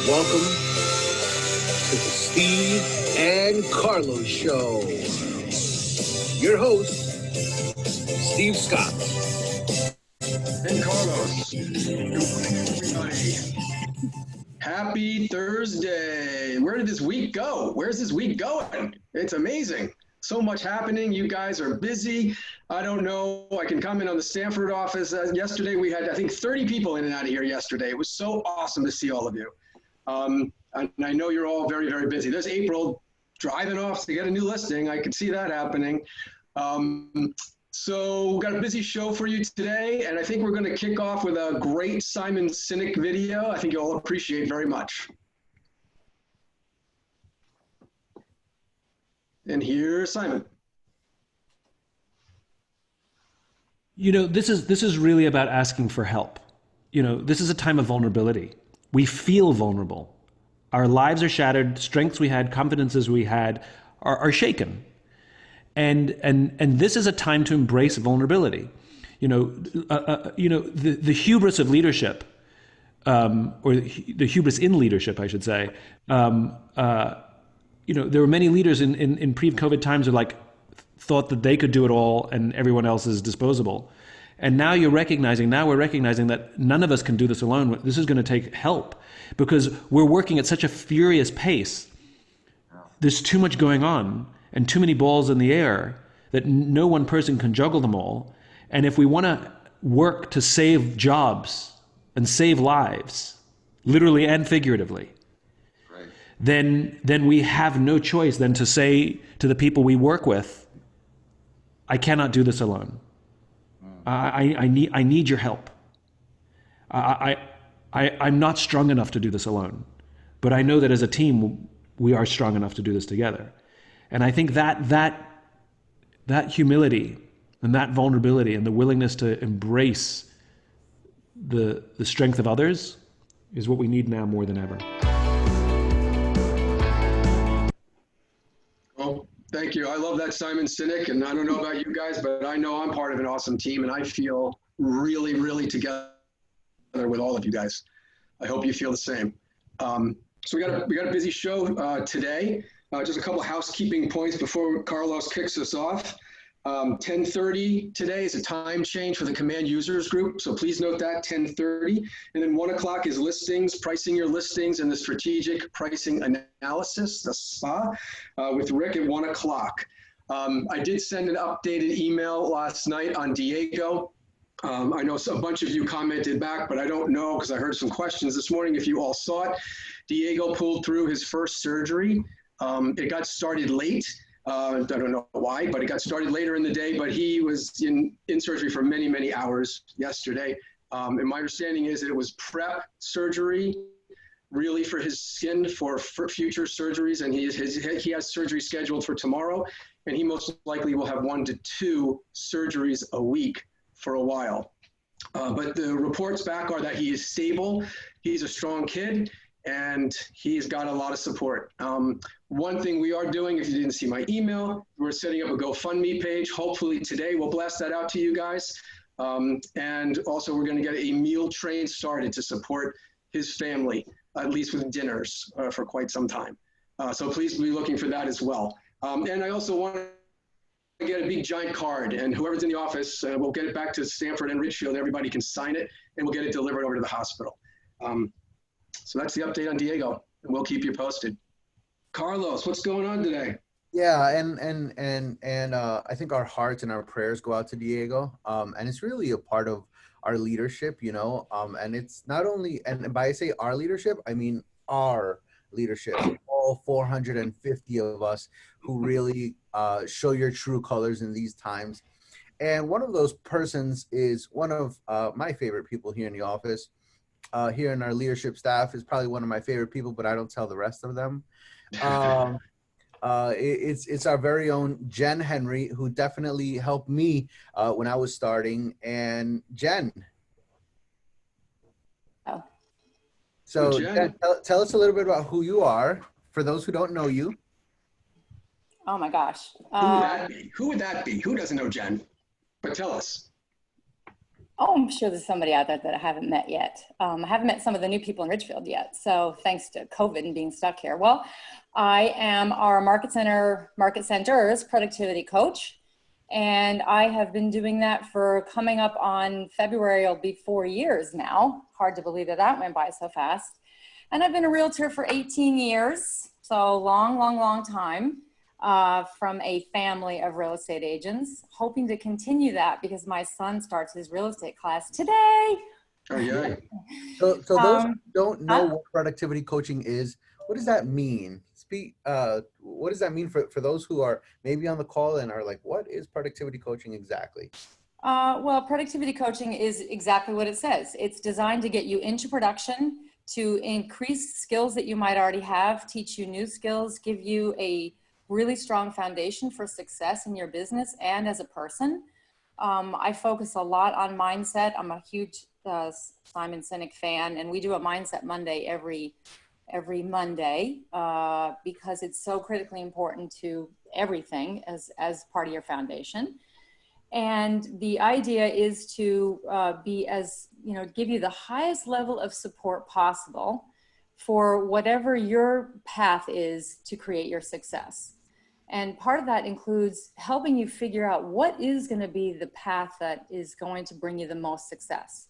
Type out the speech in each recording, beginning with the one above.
Welcome to the Steve and Carlos Show. Your host, Steve Scott. And Carlos. Good morning, everybody. Happy Thursday. Where did this week go? Where's this week going? It's amazing. So much happening. You guys are busy. I don't know. I can comment on the Stanford office. Yesterday, we had, I think, 30 people in and out of here yesterday. It was so awesome to see all of you. And I know you're all very, very busy. There's April driving off to get a new listing. I could see that happening. So we've got a busy show for you today, and I think we're going to kick off with a great Simon Sinek video. I think you'll appreciate very much. And here's Simon. You know, this is really about asking for help. You know, this is a time of vulnerability. We feel vulnerable. Our lives are shattered. Strengths we had, confidences we had are shaken. And this is a time to embrace vulnerability. The hubris of leadership, or the hubris in leadership, I should say. There were many leaders in pre-COVID times who thought that they could do it all and everyone else is disposable. And now we're recognizing that none of us can do this alone. This is going to take help because we're working at such a furious pace. There's too much going on and too many balls in the air that no one person can juggle them all. And if we want to work to save jobs and save lives, literally and figuratively, then we have no choice than to say to the people we work with, I cannot do this alone. I need your help. I'm not strong enough to do this alone, but I know that as a team, we are strong enough to do this together. And I think that humility and that vulnerability and the willingness to embrace the strength of others is what we need now more than ever. Well, thank you. I love that Simon Sinek, and I don't know about you guys, but I know I'm part of an awesome team, and I feel really, really together with all of you guys. I hope you feel the same. So we got a busy show today. Just a couple housekeeping points before Carlos kicks us off. 10:30 today is a time change for the Command Users Group, so please note that, 10:30. And then 1 o'clock is listings, pricing your listings, and the strategic pricing analysis, the SPA, with Rick at 1 o'clock. I did send an updated email last night on Diego. I know a bunch of you commented back, but I don't know because I heard some questions this morning if you all saw it. Diego pulled through his first surgery. It got started late. I don't know why, but it got started later in the day, but he was in surgery for many, many hours yesterday. And my understanding is that it was prep surgery really for his skin for future surgeries. And he has surgery scheduled for tomorrow, and he most likely will have 1 to 2 surgeries a week for a while. But the reports back are that he is stable. He's a strong kid, and he's got a lot of support. One thing we are doing, if you didn't see my email, we're setting up a GoFundMe page. Hopefully today we'll blast that out to you guys. And also we're gonna get a meal train started to support his family, at least with dinners for quite some time. So please be looking for that as well. And I also want to get a big giant card, and whoever's in the office, we'll get it back to Stanford and Richfield. Everybody can sign it, and we'll get it delivered over to the hospital. So that's the update on Diego, and we'll keep you posted. Carlos, what's going on today? Yeah, and I think our hearts and our prayers go out to Diego, and it's really a part of our leadership, and it's not only, and by I say our leadership, I mean our leadership, all 450 of us who really show your true colors in these times. And one of those persons is one of my favorite people here in the office. Here in our leadership staff is probably one of my favorite people, but I don't tell the rest of them. It's our very own Jen Henry, who definitely helped me when I was starting. And Jen. Oh. So Jen, tell us a little bit about who you are, for those who don't know you. Oh my gosh. Who would that be? Who would that be? Who doesn't know Jen? But tell us. Oh, I'm sure there's somebody out there that I haven't met yet. I haven't met some of the new people in Ridgefield yet. So thanks to COVID and being stuck here. Well, I am our Market Center's productivity coach. And I have been doing that for coming up on February, it'll be 4 years now. Hard to believe that that went by so fast. And I've been a realtor for 18 years. So long time. From a family of real estate agents, hoping to continue that because my son starts his real estate class today. Oh, yeah. So those who don't know what productivity coaching is, what does that mean? What does that mean for those who are maybe on the call and are like, what is productivity coaching exactly? Well, productivity coaching is exactly what it says. It's designed to get you into production, to increase skills that you might already have, teach you new skills, give you a really strong foundation for success in your business and as a person. I focus a lot on mindset. I'm a huge Simon Sinek fan, and we do a Mindset Monday every Monday because it's so critically important to everything as part of your foundation. And the idea is to give you the highest level of support possible for whatever your path is to create your success. And part of that includes helping you figure out what is going to be the path that is going to bring you the most success.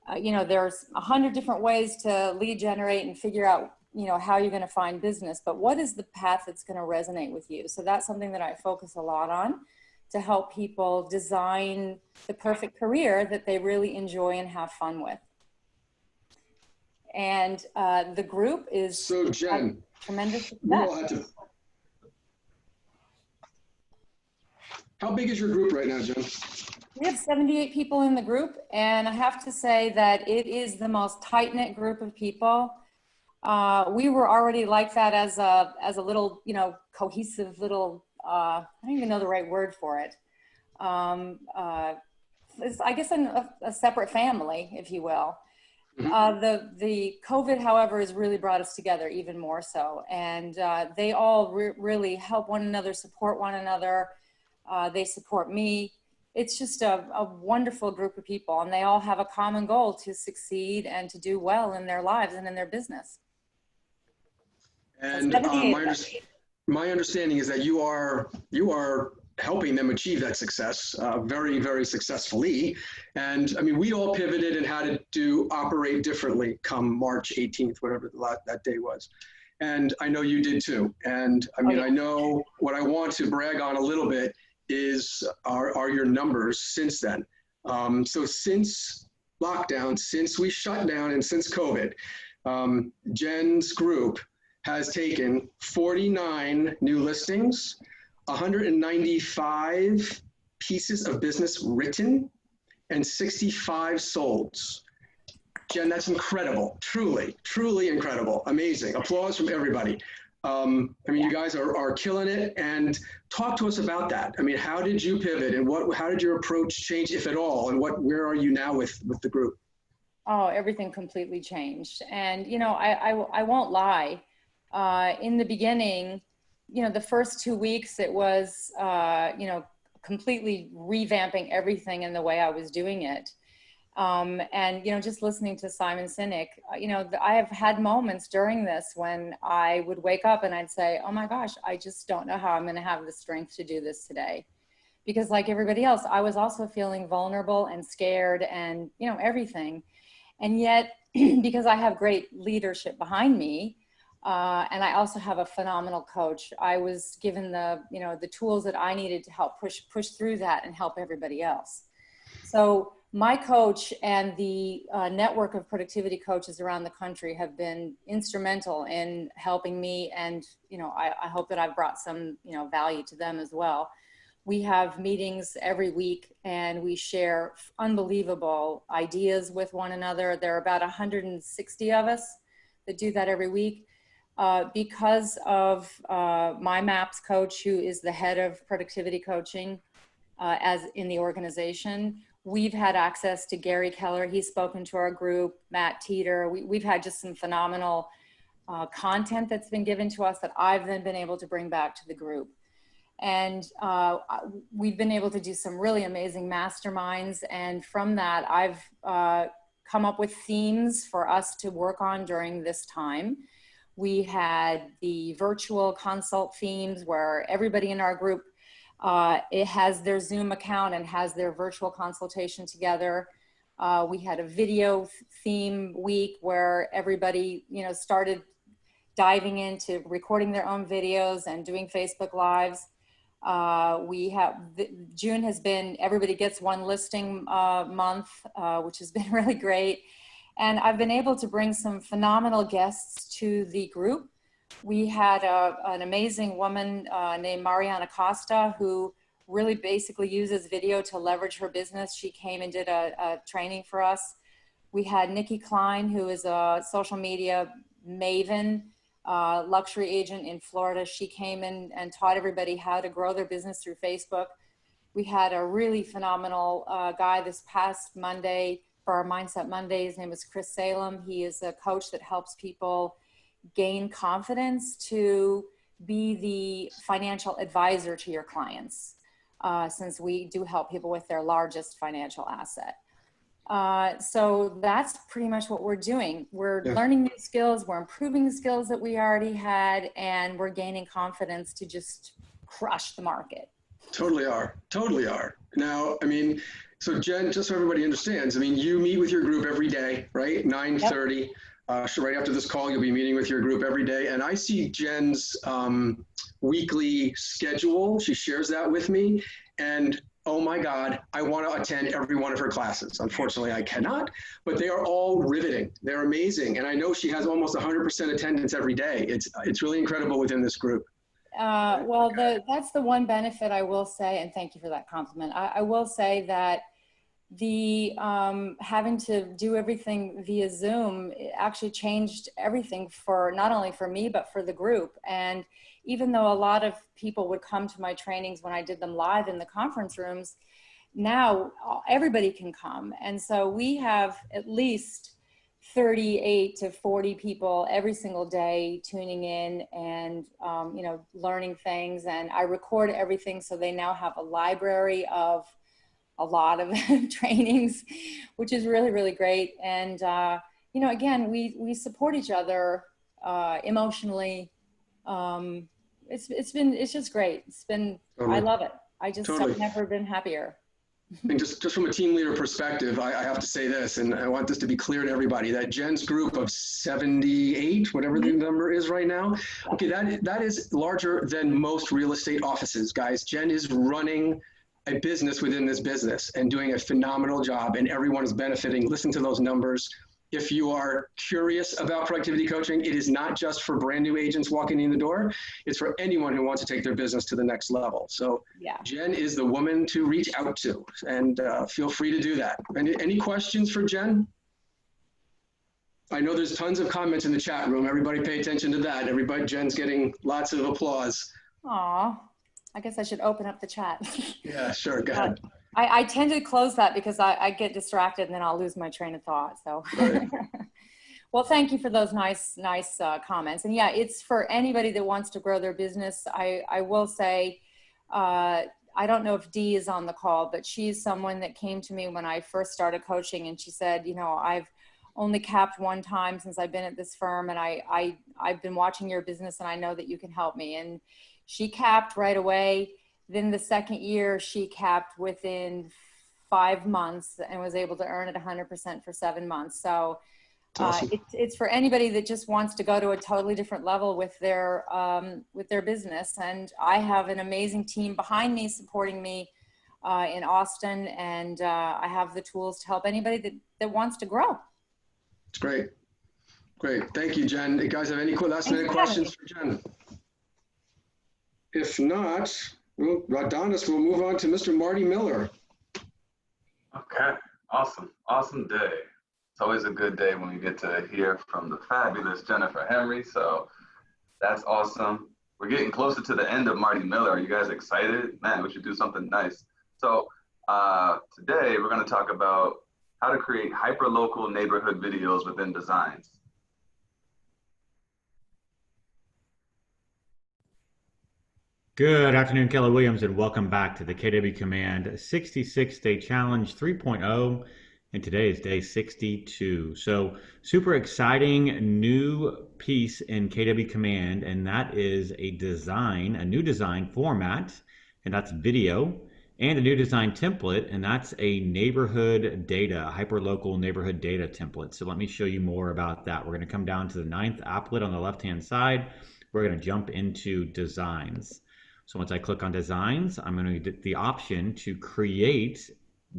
There's 100 different ways to lead generate and figure out, how you're going to find business, but what is the path that's going to resonate with you? So that's something that I focus a lot on to help people design the perfect career that they really enjoy and have fun with. And the group is So Jen, tremendous success. How big is your group right now, Jen? We have 78 people in the group, and I have to say that it is the most tight-knit group of people. We were already like that as a little, cohesive little, I don't even know the right word for it. It's, I guess, a separate family, if you will. The COVID, however, has really brought us together even more so. And they all really help one another, support one another. They support me. It's just a wonderful group of people, and they all have a common goal to succeed and to do well in their lives and in their business. And my understanding is that you are helping them achieve that success very, very successfully. And I mean, we all pivoted and had to operate differently come March 18th, whatever that day was. And I know you did too. And I mean, I know what I want to brag on a little bit are your numbers since then. So since lockdown, since we shut down, and since COVID, Jen's group has taken 49 new listings, 195 pieces of business written, and 65 solds. Jen, that's incredible. Truly, truly incredible. Amazing. Applause from everybody. I mean, you guys are killing it. And talk to us about that. I mean, how did you pivot, and how did your approach change, if at all? And where are you now with the group? Oh, everything completely changed. And, I won't lie. In the beginning, the first 2 weeks, it was, completely revamping everything in the way I was doing it. And, just listening to Simon Sinek, I have had moments during this when I would wake up and I'd say, oh my gosh, I just don't know how I'm going to have the strength to do this today. Because like everybody else, I was also feeling vulnerable and scared and, everything. And yet, because I have great leadership behind me, and I also have a phenomenal coach, I was given the tools that I needed to help push through that and help everybody else. So my coach and the network of productivity coaches around the country have been instrumental in helping me. And, I hope that I've brought some, value to them as well. We have meetings every week and we share unbelievable ideas with one another. There are about 160 of us that do that every week. Because of my MAPS coach, who is the head of productivity coaching as in the organization, we've had access to Gary Keller. He's spoken to our group, Matt Teeter. We've had just some phenomenal content that's been given to us that I've then been able to bring back to the group. And we've been able to do some really amazing masterminds. And from that, I've come up with themes for us to work on during this time. We had the virtual consult themes where everybody in our group, it has their Zoom account and has their virtual consultation together. We had a video theme week where everybody, started diving into recording their own videos and doing Facebook Lives. June has been everybody gets one listing month, which has been really great. And I've been able to bring some phenomenal guests to the group. We had an amazing woman named Mariana Costa, who really basically uses video to leverage her business. She came and did a training for us. We had Nikki Klein, who is a social media maven, luxury agent in Florida. She came in and taught everybody how to grow their business through Facebook. We had a really phenomenal guy this past Monday for our Mindset Monday. His name is Chris Salem. He is a coach that helps people gain confidence to be the financial advisor to your clients, since we do help people with their largest financial asset. So that's pretty much what we're doing. We're learning new skills, we're improving the skills that we already had, and we're gaining confidence to just crush the market. Totally are. Now, so Jen, just so everybody understands, you meet with your group every day, right? 9:30. So right after this call, you'll be meeting with your group every day. And I see Jen's weekly schedule. She shares that with me. And oh my God, I want to attend every one of her classes. Unfortunately, I cannot, but they are all riveting. They're amazing. And I know she has almost 100% attendance every day. It's really incredible within this group. That's the one benefit I will say, and thank you for that compliment. I will say that the having to do everything via Zoom, it actually changed everything for not only for me, but for the group. And even though a lot of people would come to my trainings when I did them live in the conference rooms, now everybody can come. And so we have at least 38 to 40 people every single day tuning in and, learning things. And I record everything. So they now have a library of a lot of trainings, which is really, really great. And, again, we support each other emotionally. It's just great. I love it. I've never been happier. And just from a team leader perspective, I have to say this, and I want this to be clear to everybody, that Jen's group of 78, whatever the number is right now, okay, that is larger than most real estate offices, guys. Jen is running a business within this business and doing a phenomenal job, and everyone is benefiting. Listen to those numbers. If you are curious about productivity coaching, it is not just for brand new agents walking in the door. It's for anyone who wants to take their business to the next level. So Jen is the woman to reach out to, and feel free to do that. Any questions for Jen? I know there's tons of comments in the chat room. Everybody pay attention to that. Jen's getting lots of applause. Aw, I guess I should open up the chat. Yeah, sure, go ahead. I tend to close that because I get distracted and then I'll lose my train of thought. So, right. Well, thank you for those nice comments. And yeah, it's for anybody that wants to grow their business. I will say, I don't know if Dee is on the call, but she's someone that came to me when I first started coaching, and she said, I've only capped one time since I've been at this firm, and I've been watching your business and I know that you can help me. And she capped right away. Then the second year, she capped within 5 months and was able to earn it 100% for 7 months. So awesome. It's for anybody that just wants to go to a totally different level with their business. And I have an amazing team behind me supporting me in Austin, and I have the tools to help anybody that wants to grow. It's great. Thank you, Jen. You guys have any last minute questions for Jen? If not, Adonis, we'll move on to Mr. Marty Miller. Okay, awesome day. It's always a good day when we get to hear from the fabulous Jennifer Henry, so that's awesome. We're getting closer to the end of Marty Miller. Are you guys excited? Man, we should do something nice. So today we're going to talk about how to create hyper-local neighborhood videos within Designs. Good afternoon, Keller Williams, and welcome back to the KW Command 66-Day Challenge 3.0. And today is day 62. So super exciting new piece in KW Command, and that is a new design format, and that's video, and a new design template, and that's a neighborhood data, hyperlocal neighborhood data template. So let me show you more about that. We're going to come down to the 9th applet on the left-hand side. We're going to jump into designs. So once I click on designs, I'm going to get the option to create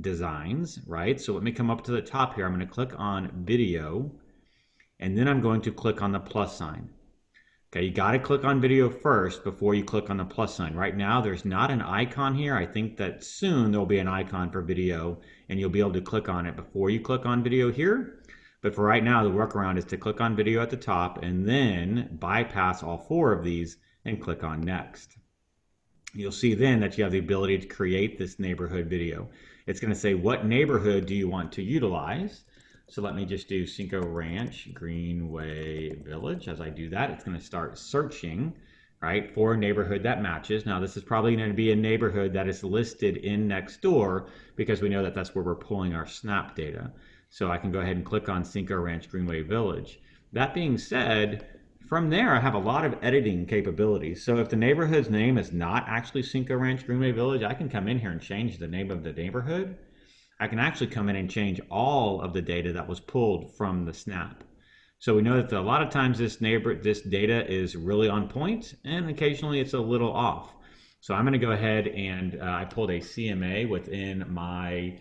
designs, right? So let me come up to the top here. I'm going to click on video, and then I'm going to click on the plus sign. Okay, you got to click on video first before you click on the plus sign. Right now, there's not an icon here. I think that soon there'll be an icon for video, and you'll be able to click on it before you click on video here. But for right now, the workaround is to click on video at the top and then bypass all 4 of these and click on next. You'll see then that you have the ability to create this neighborhood video. It's going to say, what neighborhood do you want to utilize? So let me just do Cinco Ranch Greenway Village. As I do that, it's going to start searching, right, for a neighborhood that matches. Now, this is probably going to be a neighborhood that is listed in Nextdoor because we know that that's where we're pulling our Snap data. So I can go ahead and click on Cinco Ranch Greenway Village. That being said, from there, I have a lot of editing capabilities. So if the neighborhood's name is not actually Cinco Ranch Greenway Village, I can come in here and change the name of the neighborhood. I can actually come in and change all of the data that was pulled from the Snap. So we know that a lot of times this data is really on point, and occasionally it's a little off. So I'm going to go ahead and I pulled a CMA within my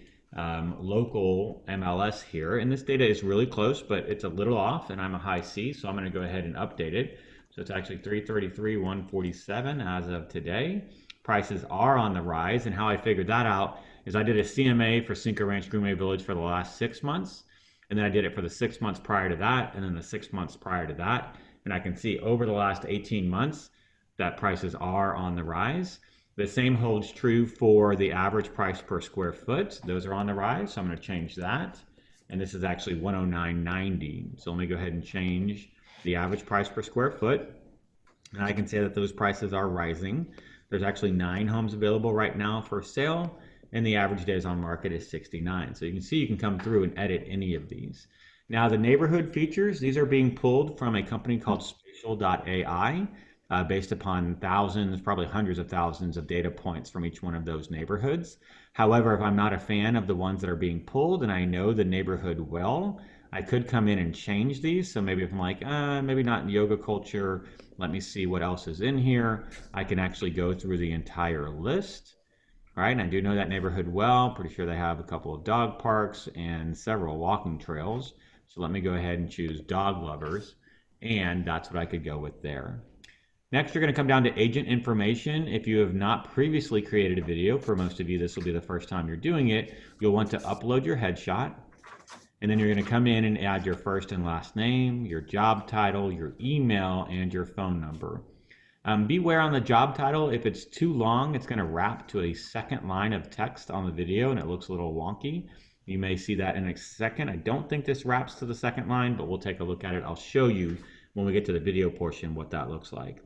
local MLS here, and this data is really close, but it's a little off, and I'm a high C, so I'm going to go ahead and update it. So it's actually 333,147 as of today. Prices are on the rise, and how I figured that out is I did a CMA for Cinco Ranch Greenway Village for the last 6 months, and then I did it for the 6 months prior to that, and then the 6 months prior to that, and I can see over the last 18 months that prices are on the rise. The same holds true for the average price per square foot. Those are on the rise, so I'm going to change that. And this is actually 109.90. So let me go ahead and change the average price per square foot. And I can say that those prices are rising. There's actually 9 homes available right now for sale, and the average days on market is 69. So you can see you can come through and edit any of these. Now the neighborhood features, these are being pulled from a company called Spatial.ai. Based upon thousands, probably hundreds of thousands of data points from each one of those neighborhoods. However, if I'm not a fan of the ones that are being pulled and I know the neighborhood well, I could come in and change these. So maybe if I'm like, maybe not in yoga culture, let me see what else is in here. I can actually go through the entire list, right? And I do know that neighborhood well. Pretty sure they have a couple of dog parks and several walking trails. So let me go ahead and choose dog lovers, and that's what I could go with there. Next, you're going to come down to agent information. If you have not previously created a video, for most of you, this will be the first time you're doing it, you'll want to upload your headshot. And then you're going to come in and add your first and last name, your job title, your email, and your phone number. Beware on the job title. If it's too long, it's going to wrap to a second line of text on the video, and it looks a little wonky. You may see that in a second. I don't think this wraps to the second line, but we'll take a look at it. I'll show you when we get to the video portion what that looks like.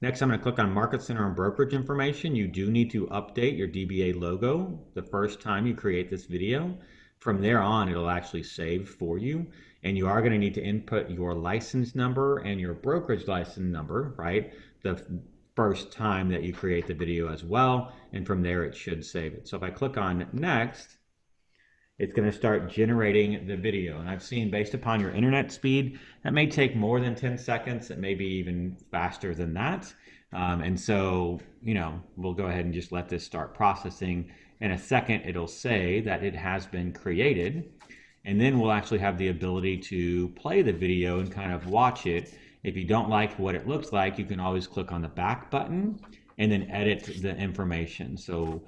Next, I'm going to click on Market Center and brokerage information. You do need to update your DBA logo the first time you create this video. From there on, it'll actually save for you. And you are going to need to input your license number and your brokerage license number, right? The first time that you create the video as well. And from there, it should save it. So if I click on Next, it's going to start generating the video. And I've seen, based upon your internet speed, that may take more than 10 seconds. It may be even faster than that. And so, we'll go ahead and just let this start processing. In a second, it'll say that it has been created. And then we'll actually have the ability to play the video and kind of watch it. If you don't like what it looks like, you can always click on the back button and then edit the information. So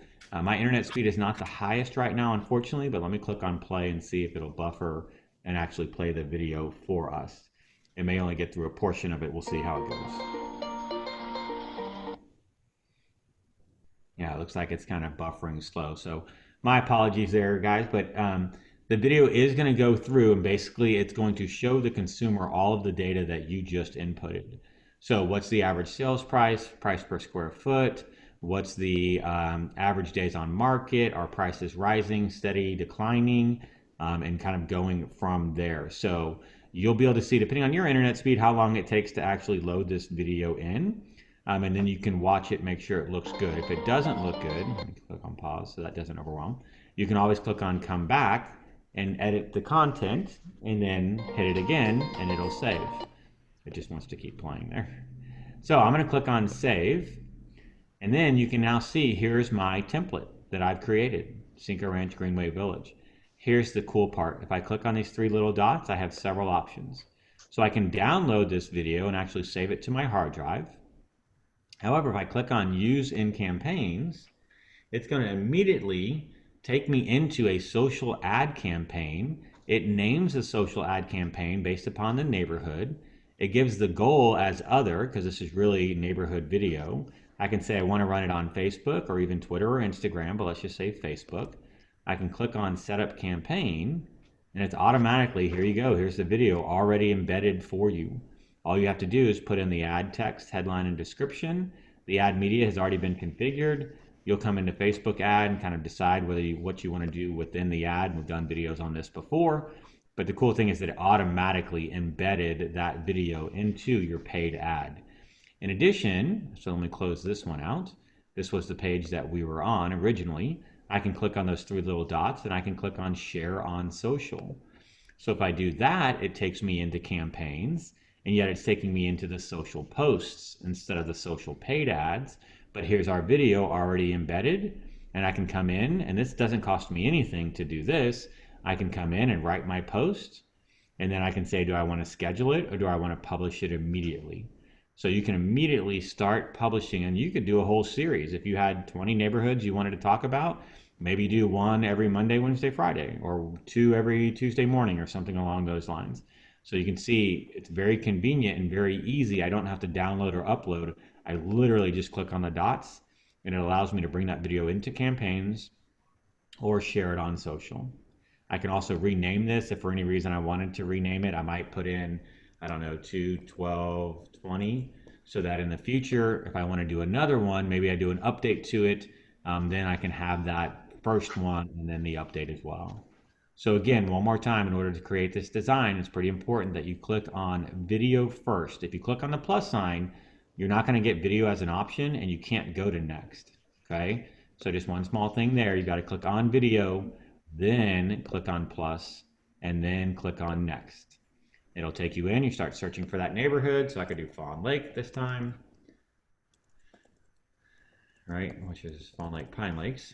my internet speed is not the highest right now, unfortunately, but let me click on play and see if it'll buffer and actually play the video for us. It may only get through a portion of it. We'll see how it goes. Yeah, it looks like it's kind of buffering slow. So my apologies there, guys, but the video is going to go through, and basically it's going to show the consumer all of the data that you just inputted. So what's the average sales price, price per square foot? What's the average days on market? Are prices rising, steady, declining, and kind of going from there. So you'll be able to see, depending on your internet speed, how long it takes to actually load this video in. And then you can watch it, make sure it looks good. If it doesn't look good, let me click on pause so that doesn't overwhelm. You can always click on come back and edit the content and then hit it again and it'll save. It just wants to keep playing there. So I'm going to click on save. And then you can now see, here's my template that I've created, Cinco Ranch Greenway Village. Here's the cool part. If I click on these three little dots, I have several options. So I can download this video and actually save it to my hard drive. However, if I click on use in campaigns, it's going to immediately take me into a social ad campaign. It names the social ad campaign based upon the neighborhood. It gives the goal as other, because this is really neighborhood video. I can say I want to run it on Facebook or even Twitter or Instagram, but let's just say Facebook. I can click on setup campaign and it's automatically, here you go, here's the video already embedded for you. All you have to do is put in the ad text, headline, and description. The ad media has already been configured. You'll come into Facebook ad and kind of decide what you want to do within the ad. We've done videos on this before, but the cool thing is that it automatically embedded that video into your paid ad. In addition, so let me close this one out. This was the page that we were on originally. I can click on those three little dots and I can click on share on social. So if I do that, it takes me into campaigns, and yet it's taking me into the social posts instead of the social paid ads. But here's our video already embedded, and I can come in, and this doesn't cost me anything to do this. I can come in and write my post, and then I can say, do I want to schedule it or do I want to publish it immediately? So you can immediately start publishing, and you could do a whole series. If you had 20 neighborhoods you wanted to talk about, maybe do one every Monday, Wednesday, Friday, or two every Tuesday morning or something along those lines. So you can see it's very convenient and very easy. I don't have to download or upload. I literally just click on the dots and it allows me to bring that video into campaigns or share it on social. I can also rename this if for any reason I wanted to rename it. I might put in, I don't know, 2, 12, 20, so that in the future, if I want to do another one, maybe I do an update to it, then I can have that first one and then the update as well. So again, one more time, in order to create this design, it's pretty important that you click on video first. If you click on the plus sign, you're not going to get video as an option and you can't go to next, okay? So just one small thing there, you got to click on video, then click on plus, and then click on next. It'll take you in, you start searching for that neighborhood. So I could do Fawn Lake this time, right? Which is Fawn Lake, Pine Lakes.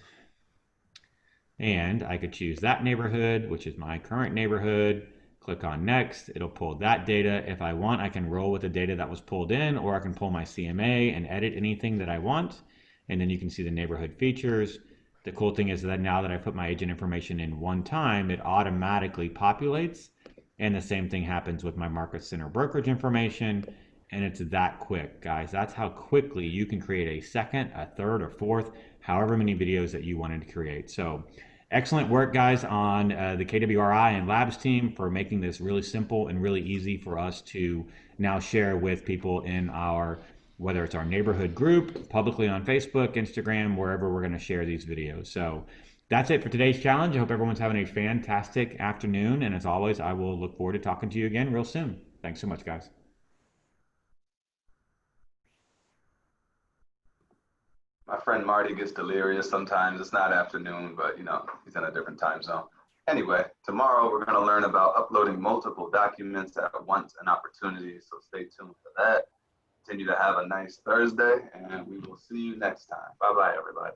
And I could choose that neighborhood, which is my current neighborhood. Click on next, it'll pull that data. If I want, I can roll with the data that was pulled in, or I can pull my CMA and edit anything that I want. And then you can see the neighborhood features. The cool thing is that now that I put my agent information in one time, it automatically populates. And the same thing happens with my market center brokerage information. And it's that quick, guys. That's how quickly you can create a second, a third, or fourth, however many videos that you wanted to create. So excellent work, guys, on the KWRI and Labs team for making this really simple and really easy for us to now share with people in our, whether it's our neighborhood group, publicly on Facebook, Instagram, wherever we're going to share these videos. So that's it for today's challenge. I hope everyone's having a fantastic afternoon. And as always, I will look forward to talking to you again real soon. Thanks so much, guys. My friend Marty gets delirious sometimes. It's not afternoon, but you know, he's in a different time zone. Anyway, tomorrow we're going to learn about uploading multiple documents at once and opportunities. So stay tuned for that. Continue to have a nice Thursday, and we will see you next time. Bye-bye, everybody.